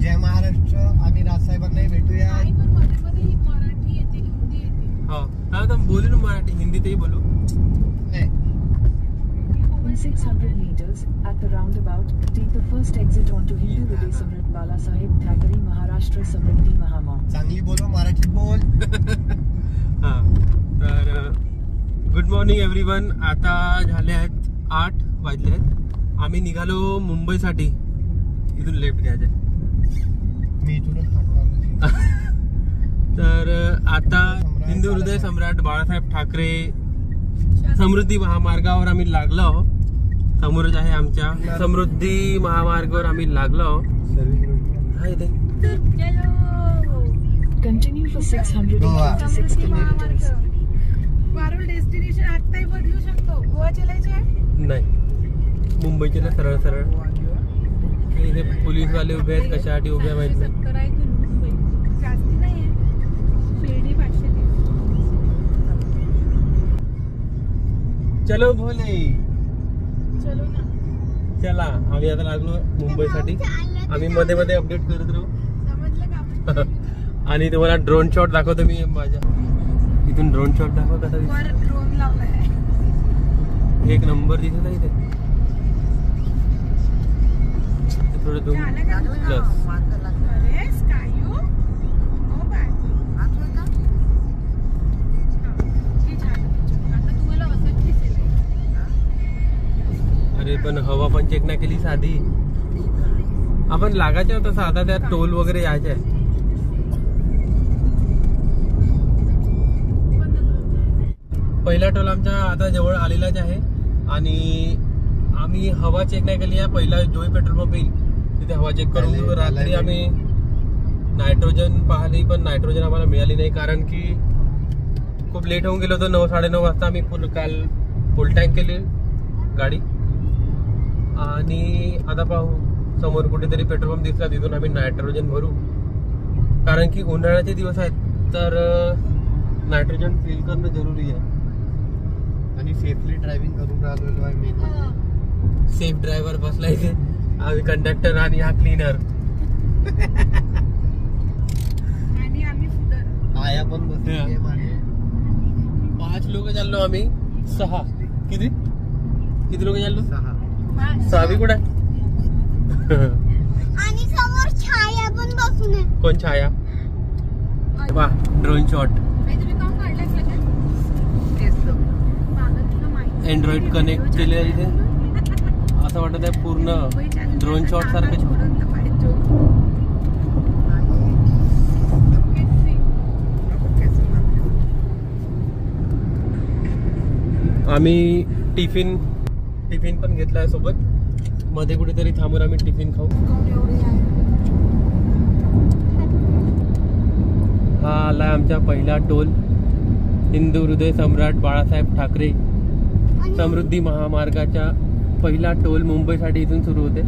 जय महाराष्ट्र. आम्ही राजसाहेबांनाही भेटूया. बोलू ना मराठी हिंदीतही बोलू. 600 meters at the roundabout, take the first exit onto Hindu Hriday Samrat Balasaheb Thackeray Maharashtra Samriddhi Mahamarg. चांगली बोलो, मराठीत बोल. तर गुड मॉर्निंग एव्हरीवन. आता झाले आहेत 8 वाजले आहेत. आम्ही निघालो मुंबईसाठी. इथून लेफ्ट घ्यायचे. मी इथूनच टाकणार. तर आता हिंदू हृदय सम्राट बाळासाहेब ठाकरे समृद्धी महामार्गावर आम्ही लागलो आहोत. समोरच आहे आमच्या समृद्धी महामार्गावर आम्ही लागलो आहोत. Continue for 626 kilometers. वारुळ डेस्टिनेशन आत्ताही बदलू शकतो. गोवा चलायचे नाही, मुंबईचे ना सरळ सरळ. इथे पोलीसवाले उभे आहेत, कशासाठी उभे माहिती नाही. जास्ती नाही आहे. शिर्डी 500. चलो भोले, चलो ना. चला. आम्ही आता लागलो मुंबईसाठी. आम्ही मध्ये मध्ये अपडेट करत राहू. समजलं का? आणि तुम्हाला ड्रोन शॉट दाखवतो मी. माझ्या इथून ड्रोन शॉट दाखव कसा दिसतो. वर ड्रोन लावलाय. एक नंबर दिसत आहे इथे. थोडं झूम प्लस. अरे स्कायू. ओ बाय. आता तुम्हाला असंच दिसेल. अरे पण हवा पण चेक नाही केली साधी. आपण लागायचं होतं साधा. त्या टोल वगैरे यायचे. पहिला टोल आमच्या आता जवळ आलेलाच आहे. आणि आम्ही हवा चेक नाही केली आहे. पहिला जोई पेट्रोल पंप येईल तिथे हवा चेक करून. रात्री आम्ही नायट्रोजन पाहिली, पण नायट्रोजन आम्हाला मिळाली नाही. कारण की खूप लेट होऊन गेलो होतो. 9-9:30 वाजता आम्ही काल फुल टँक केली गाडी. आणि आता पाहू, समोर कुठेतरी पेट्रोल पंप दिसला, तिथून आम्ही नायट्रोजन भरू. कारण की उन्हाळ्याचे दिवस आहेत, तर नायट्रोजन फिल करणं जरुरी आहे. आणि सेफली ड्रायव्हिंग करून राहिलो आहे. मेन सेफ ड्रायव्हर बसला इथे. आम्ही कंडक्टर आणि हा क्लीनर. आणि आम्ही फुटर. आया पण बसली आहे मागे. 5 लोक चाललो आम्ही. 6 किती लोक चाललो? 6वी कुठे? आणि समोर छाया पण बसून आहे. कोण छाया? वा, ड्रोन शॉट. अँड्रॉइड कनेक्ट केले इथे. असं वाटत आहे पूर्ण ड्रोन शॉट सारखं. आम्ही टिफिन पण घेतलाय सोबत. मध्ये कुठेतरी थांबून आम्ही टिफिन खाऊ. हा आला आमचा पहिला टोल. हिंदू हृदय सम्राट बाळासाहेब ठाकरे समृद्धी महामार्गाचा पहिला टोल मुंबईसाठी इथून सुरू होते.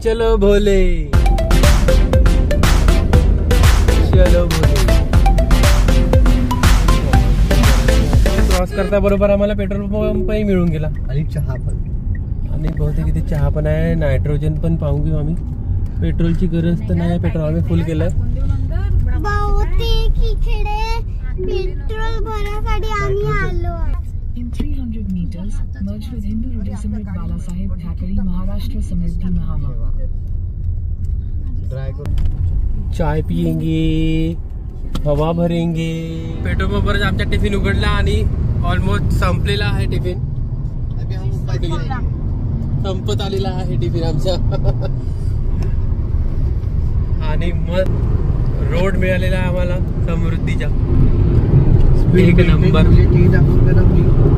चलो भोले, चलो भोले. क्रॉस करता बरोबर आम्हाला पेट्रोल पंपही मिळून गेला. आणि चहा पण. आणि बहुतेक इथे चहा पण आहे. नायट्रोजन पण पाहून घेऊ आम्ही. पेट्रोलची गरज तर नाही. पेट्रोल आम्ही फुल केलंय. बहुतेक इकडे पेट्रोल भरण्यासाठी आम्ही आलो. In 300 meters, merge with Hindu Hriday Samrat Balasaheb Thackeray Maharashtra Samriddhi Mahamarg. Dry करू. चाय पियेंगे, हवा भरेंगे. पेट्रोल पंपवर आमचा टिफिन उघडला आणि ऑलमोस्ट संपलेला आहे टिफिन. संपत आलेला आहे टिफिन आमचा. आणि मग रोड मिळालेला आहे आम्हाला समृद्धीचा. स्पीड एक नंबर.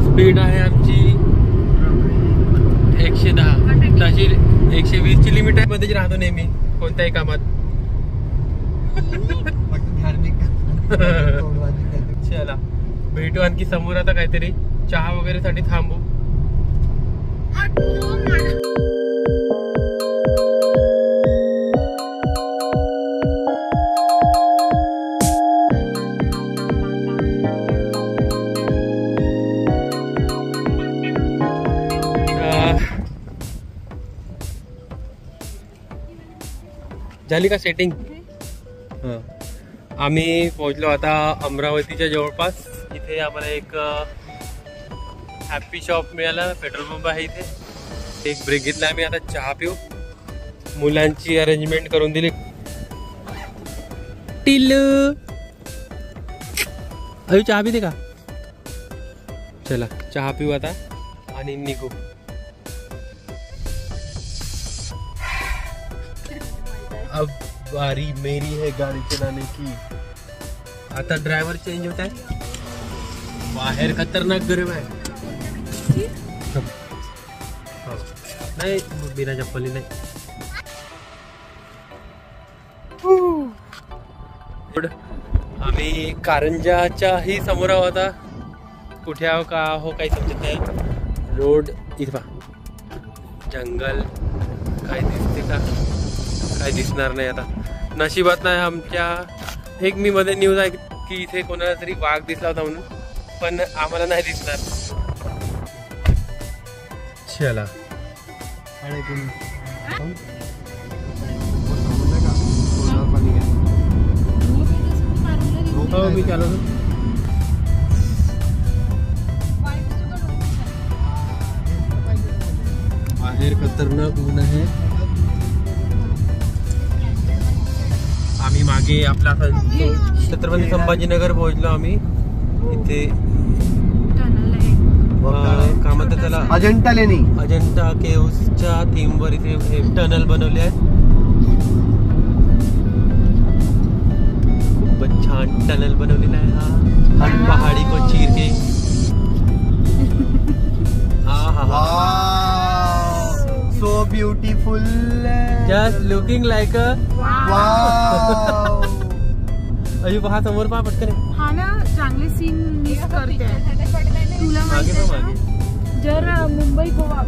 स्पीड आहे आमची 110. तशी 120 ची लिमिट आहे मध्येच राहतो नेहमी कोणत्याही कामात. चला भेटू आणखी समोर. आता काहीतरी चहा वगैरे साठी थांबू. झाली का सेटिंग? हां आम्ही पोहोचलो आता अमरावतीच्या जवळपास. इथे आम्हाला एक हॅपी शॉप मिळाला. पेट्रोल पंप आहे इथे. एक ब्रेक घेतला आम्ही. आता चहा पिऊ. मुलांची अरेंजमेंट करून दिली. टिल्लू अयो चहा पिते का? चला चहा पिऊ आता आणि निघू. अब बारी मेरी है गाड़ी चलाने की. आता ड्रायव्हर चेंज होत आहे. बाहेर खतरनाक गरम आहे. नाही बिना चप्पली नाही. आम्ही कारंजाच्याही समोर आहोत. आता कुठे आहो का हो काही समजत नाही. रोड इथे पहा. जंगल काय दिसते का? काय दिसणार नाही. आता नशिबात नाही आमच्या. एक मी मध्ये न्यूज आहे की इथे कोणाला तरी वाघ दिसला होता म्हणून, पण आम्हाला नाही दिसणार. चला हो मी चालू. बाहेर खतरनाक ऊन आहे. आम्ही मागे आपला छत्रपती संभाजीनगर पोहोचलो आम्ही. इथे काय म्हणतात त्याला, अजंठा लेणी, अजंठा केव्हच्या थीम वर इथे हे टनल बनवले आहेत. खूपच छान टनल बनवलेला आहे हा पहाडी को चीर के. So beautiful. Just looking like a अयू पहा समोर पहा पटकन. हा ना चांगले सीन मिस करते. तुला मागे पण मागे जर मुंबई गोवा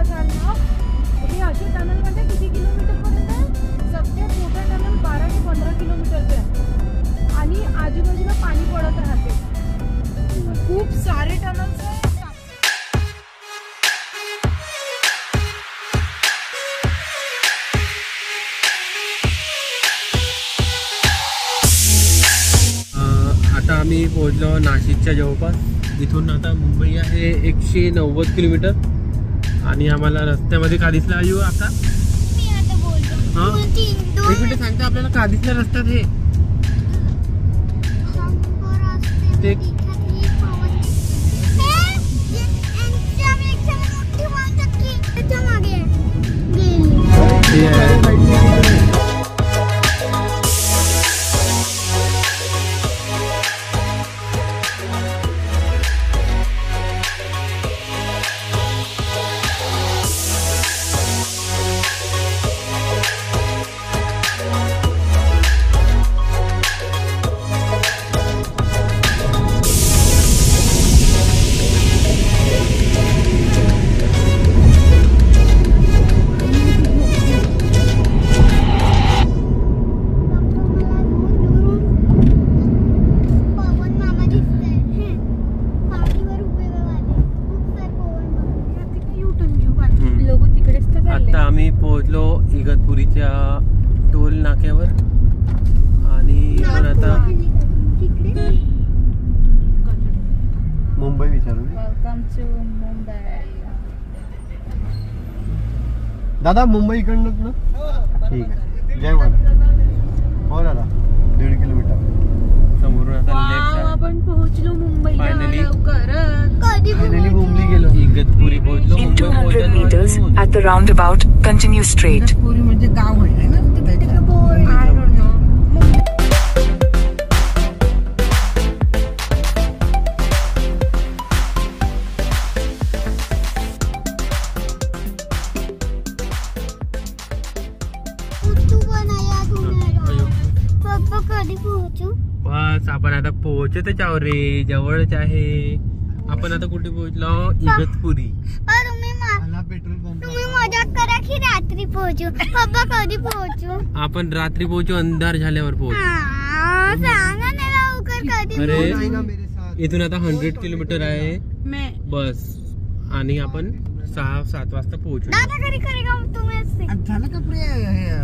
झालं ना, हे असे टनल मध्ये किती किलोमीटर पर्यंत आहे? सगळ्यात मोठा टनल 12 ते 15 किलोमीटरचा आहे आणि आजूबाजूला पाणी पडत राहते. खूप सारे टनल्स आहे. आता आम्ही पोहोचलो नाशिकच्या जवळपास. इथून आता मुंबई आहे 190 किलोमीटर. आणि आम्हाला रस्त्यामध्ये का दिसला आयु आता? हा एक मिनिट सांगते आपल्याला का दिसलं रस्त्यात हे. ते आम्ही पोहोचलो इगतपुरीच्या टोल नाक्यावर. आणि आता मुंबई विचारू. Welcome to Mumbai. दादा मुंबई इकडनं ना? ठीक आहे. जय मला. हो दादा 1.5 किलोमीटर समोरून आता लेफ्ट. आपण पोहोचलो मुंबईला. फायनली मुंबई गेलो. इगतपुरी पोहोचलो. In 200 meters, at the roundabout, continue straight. म्हणजे गाव आहे ना. I don't know. कधी पोहोचू? बस आपण आता पोहोचतच आहोत रे, जवळच आहे. आपण आता कुठे पोहोचलो? इगतपुरी. तुम्ही मजाक करा की रात्री पोहोचू. पप्पा कधी पोहोचू? आपण रात्री पोहोचू, अंधार झाल्यावर पोहोचू. सांगा ना लवकर कधी. अरे इथून आता 100 किलोमीटर आहे बस, आणि आपण 6-7 वाजता पोहोचू.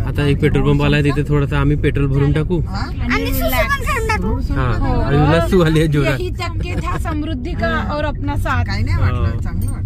आता एक पेट्रोल पंप आलाय तिथे, थोडस आम्ही पेट्रोल भरून टाकू. लस्सू आली आहे जोरात. यही चक्के था समृद्धि का और अपना साथ. काही नाही वाटलं, चांगलं वाटलं.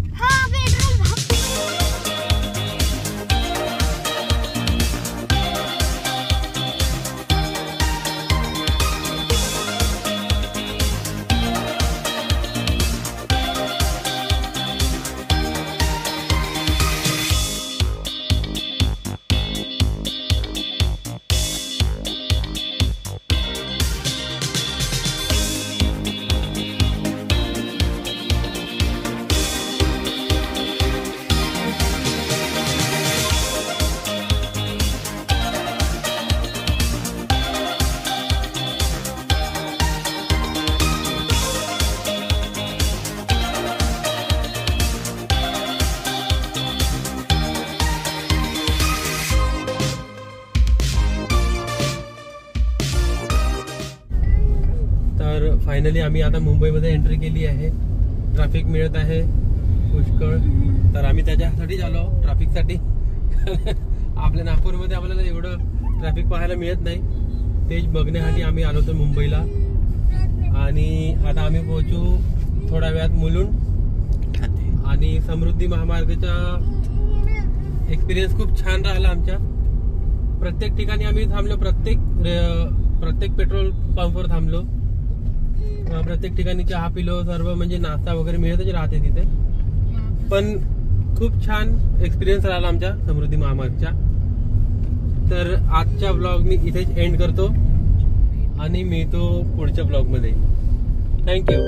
फायनली आम्ही आता मुंबईमध्ये एंट्री केली आहे. ट्रॅफिक मिळत आहे पुष्कळ, तर आम्ही त्याच्यासाठी आलो ट्रॅफिकसाठी. आपल्या नागपूरमध्ये आपल्याला एवढं ट्रॅफिक पाहायला मिळत नाही, तेच बघण्यासाठी आम्ही आलो होतो मुंबईला. आणि आता आम्ही पोहोचू थोड्या वेळात मुलुंड. आणि समृद्धी महामार्गाचा एक्सपिरियन्स खूप छान राहिला आमच्या. प्रत्येक ठिकाणी आम्ही थांबलो, प्रत्येक पेट्रोल पंपवर थांबलो, प्रत्येक ठिकाणी चहा पिलो, सर्व म्हणजे नाश्ता वगैरे मिळतच राहते तिथे. पण खूप छान एक्सपिरियन्स राहिला आमच्या समृद्धी महामार्गचा. तर आजच्या ब्लॉग मी इथेच एंड करतो आणि मिळतो पुढच्या ब्लॉग मध्ये. थँक्यू.